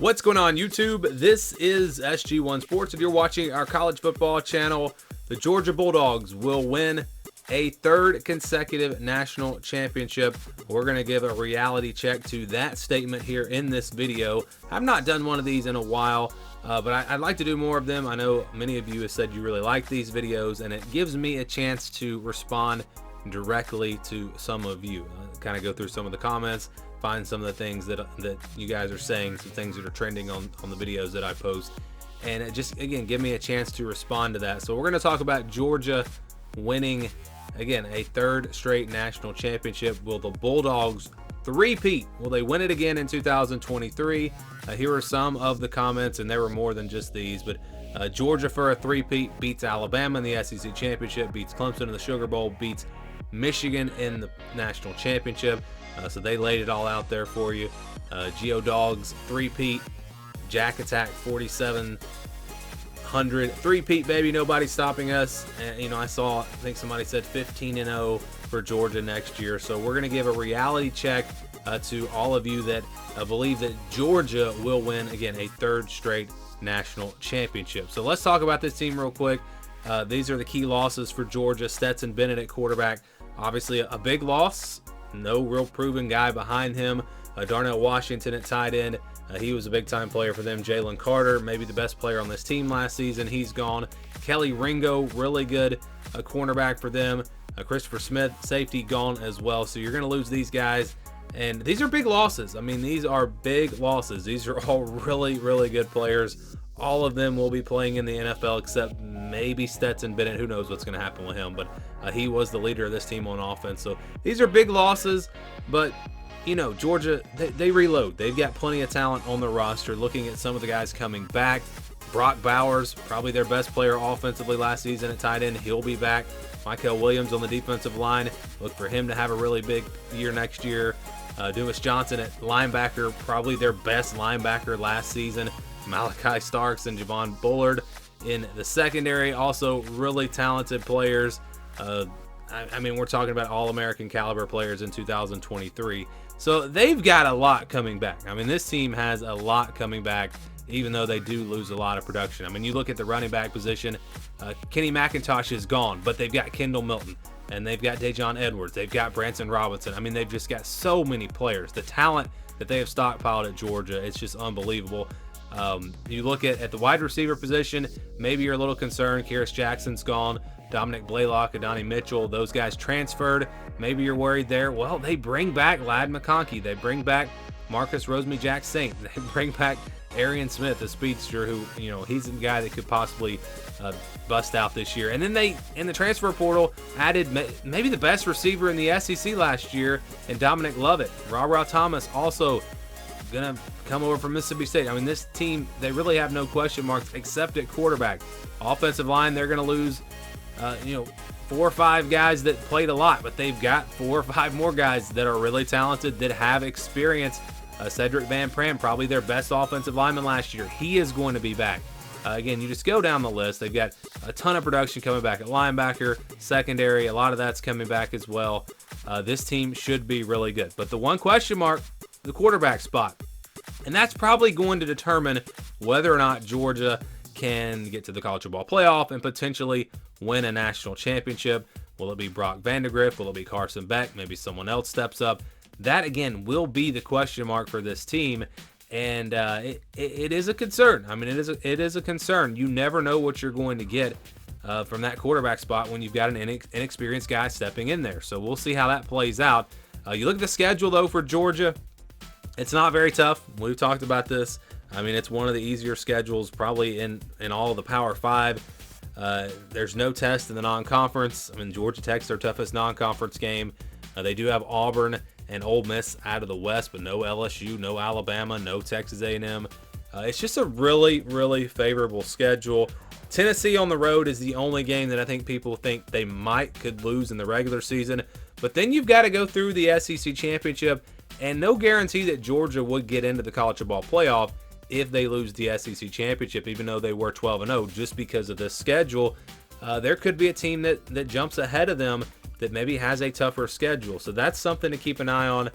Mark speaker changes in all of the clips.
Speaker 1: What's going on, YouTube? This is SG1 Sports. If you're watching our college football channel, the Georgia Bulldogs will win a third consecutive national championship. We're going to give a reality check to that statement here in this video. I've not done one of these in a while, but I'd like to do more of them. I know many of you have said you really like these videos, and it gives me a chance to respond directly to some of you. Kind of go through some of the comments, find some of the things that you guys are saying, some things that are trending on the videos that I post, and it just, again, give me a chance to respond to that. So we're going to talk about Georgia winning, again, a third straight national championship. Will the Bulldogs three-peat? Will they win it again in 2023? Here are some of the comments, and there were more than just these, but Georgia for a three-peat, beats Alabama in the SEC championship, beats Clemson in the Sugar Bowl, beats Michigan in the national championship. So they laid it all out there for you. Geo Dogs three-peat, Jack Attack 4700 three-peat, baby, nobody's stopping us. And you know, I think somebody said 15-0 for Georgia next year. So we're gonna give a reality check to all of you that believe that Georgia will win again a third straight national championship. So let's talk about this team real quick. These are the key losses for Georgia. Stetson Bennett at quarterback, obviously a big loss. No real proven guy behind him. Darnell Washington at tight end. He was a big-time player for them. Jalen Carter, maybe the best player on this team last season. He's gone. Kelly Ringo, really good cornerback for them. Christopher Smith, safety, gone as well. So you're going to lose these guys. And these are big losses. I mean, these are big losses. These are all really, really good players. All of them will be playing in the NFL except maybe Stetson Bennett. Who knows what's going to happen with him, but he was the leader of this team on offense. So these are big losses, but you know, Georgia, they reload. They've got plenty of talent on the roster. Looking at some of the guys coming back, Brock Bowers, probably their best player offensively last season at tight end. He'll be back. Michael Williams on the defensive line. Look for him to have a really big year next year. Dumas Johnson at linebacker, probably their best linebacker last season. Malachi Starks and Javon Bullard in the secondary, also really talented players. I mean, we're talking about all-American caliber players in 2023. So they've got a lot coming back. I mean, this team has a lot coming back, even though they do lose a lot of production. I mean, you look at the running back position, Kenny McIntosh is gone, but they've got Kendall Milton, and they've got Dejon Edwards, they've got Branson Robinson. I mean, they've just got so many players. The talent that they have stockpiled at Georgia, it's just unbelievable. You look at the wide receiver position, maybe you're a little concerned. Kearis Jackson's gone. Dominic Blaylock, Adonai Mitchell, those guys transferred. Maybe you're worried there. Well, they bring back Ladd McConkey. They bring back Marcus Rosemy-Jacksaint. They bring back Arian Smith, a speedster who, you know, he's the guy that could possibly bust out this year. And then they, in the transfer portal, added maybe the best receiver in the SEC last year in Dominic Lovett. Ra Thomas also gonna come over from Mississippi State. I mean, this team, they really have no question marks except at quarterback. Offensive line, they're gonna lose 4 or 5 guys that played a lot, but they've got 4 or 5 more guys that are really talented, that have experience. Cedric Van Pran, probably their best offensive lineman last year. He is going to be back. Again, you just go down the list. They've got a ton of production coming back at linebacker, secondary. A lot of that's coming back as well. This team should be really good. But the one question mark, the quarterback spot. And that's probably going to determine whether or not Georgia can get to the college football playoff and potentially win a national championship. Will it be Brock Vandagriff? Will it be Carson Beck? Maybe someone else steps up. That, again, will be the question mark for this team. And it is a concern. I mean, it is a concern. You never know what you're going to get from that quarterback spot when you've got an inexperienced guy stepping in there. So we'll see how that plays out. You look at the schedule, though, for Georgia. It's not very tough. We've talked about this. I mean, it's one of the easier schedules probably in all of the Power 5. There's no test in the non-conference. I mean, Georgia Tech's their toughest non-conference game. They do have Auburn and Ole Miss out of the West, but no LSU, no Alabama, no Texas A&M. It's just a really, really favorable schedule. Tennessee on the road is the only game that I think people think they could lose in the regular season. But then you've got to go through the SEC championship, and no guarantee that Georgia would get into the college football playoff if they lose the SEC championship, even though they were 12-0. Just because of this schedule, there could be a team that jumps ahead of them that maybe has a tougher schedule. So that's something to keep an eye on.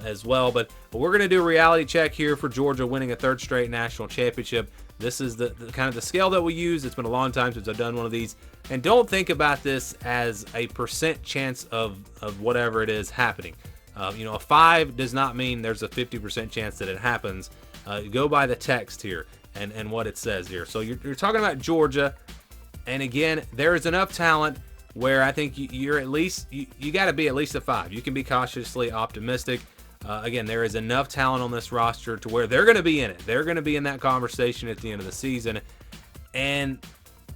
Speaker 1: as well. But we're going to do a reality check here for Georgia winning a third straight national championship. This is the kind of the scale that we use. It's been a long time since I've done one of these. And don't think about this as a percent chance of whatever it is happening. A 5 does not mean there's a 50% chance that it happens. Go by the text here and what it says here. So you're talking about Georgia. And again, there is enough talent where I think you're at least, you got to be at least a 5. You can be cautiously optimistic. Again, there is enough talent on this roster to where they're going to be in it. They're going to be in that conversation at the end of the season. And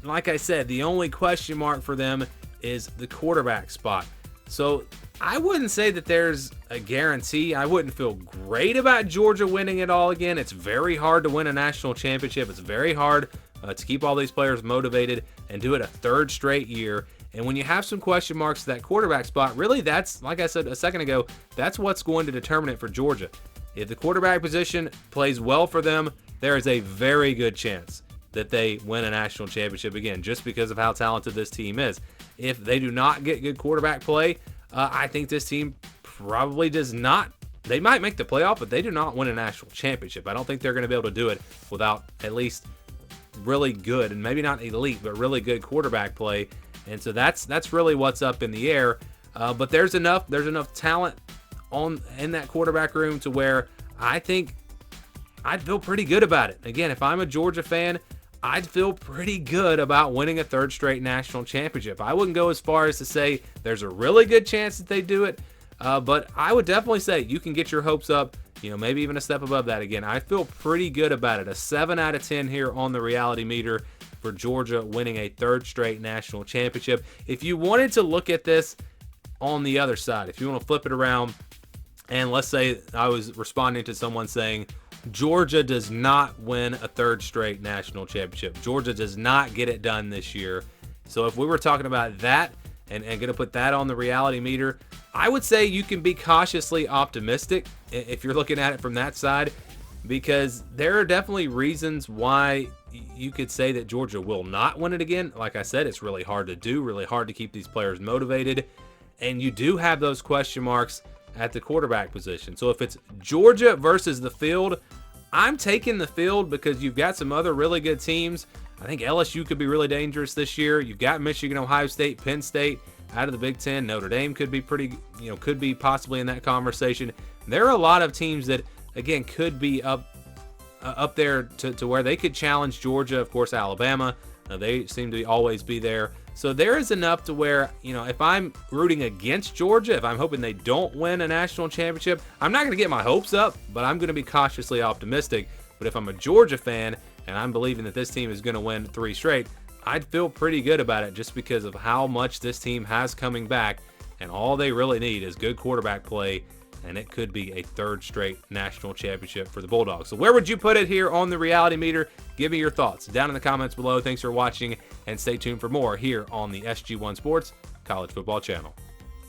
Speaker 1: like I said, the only question mark for them is the quarterback spot. So I wouldn't say that there's a guarantee. I wouldn't feel great about Georgia winning it all again. It's very hard to win a national championship. It's very hard to keep all these players motivated and do it a third straight year. And when you have some question marks to that quarterback spot, really that's, like I said a second ago, that's what's going to determine it for Georgia. If the quarterback position plays well for them, there is a very good chance that they win a national championship again, just because of how talented this team is. If they do not get good quarterback play, I think this team probably does not. They might make the playoff, but they do not win a national championship. I don't think they're going to be able to do it without at least really good, and maybe not elite, but really good quarterback play. And so that's really what's up in the air. But there's enough talent in that quarterback room to where I think I'd feel pretty good about it. Again, if I'm a Georgia fan, I'd feel pretty good about winning a third straight national championship. I wouldn't go as far as to say there's a really good chance that they do it, but I would definitely say you can get your hopes up, maybe even a step above that. Again, I feel pretty good about it. A 7 out of 10 here on the reality meter for Georgia winning a third straight national championship. If you wanted to look at this on the other side, if you want to flip it around, and let's say I was responding to someone saying Georgia does not win a third straight national championship. Georgia does not get it done this year. So if we were talking about that and going to put that on the reality meter, I would say you can be cautiously optimistic if you're looking at it from that side, because there are definitely reasons why you could say that Georgia will not win it again. Like I said, it's really hard to do, really hard to keep these players motivated. And you do have those question marks at the quarterback position. So if it's Georgia versus the field, I'm taking the field because you've got some other really good teams. I think LSU could be really dangerous this year. You've got Michigan, Ohio State, Penn State out of the Big Ten. Notre Dame could be could be possibly in that conversation. There are a lot of teams that, again, could be up there to where they could challenge Georgia. Of course, Alabama, they seem to always be there. So there is enough to where, if I'm rooting against Georgia, if I'm hoping they don't win a national championship, I'm not going to get my hopes up, but I'm going to be cautiously optimistic. But if I'm a Georgia fan and I'm believing that this team is going to win 3 straight, I'd feel pretty good about it just because of how much this team has coming back, and all they really need is good quarterback play, and it could be a third straight national championship for the Bulldogs. So where would you put it here on the reality meter? Give me your thoughts down in the comments below. Thanks for watching, and stay tuned for more here on the SG1 Sports College Football Channel.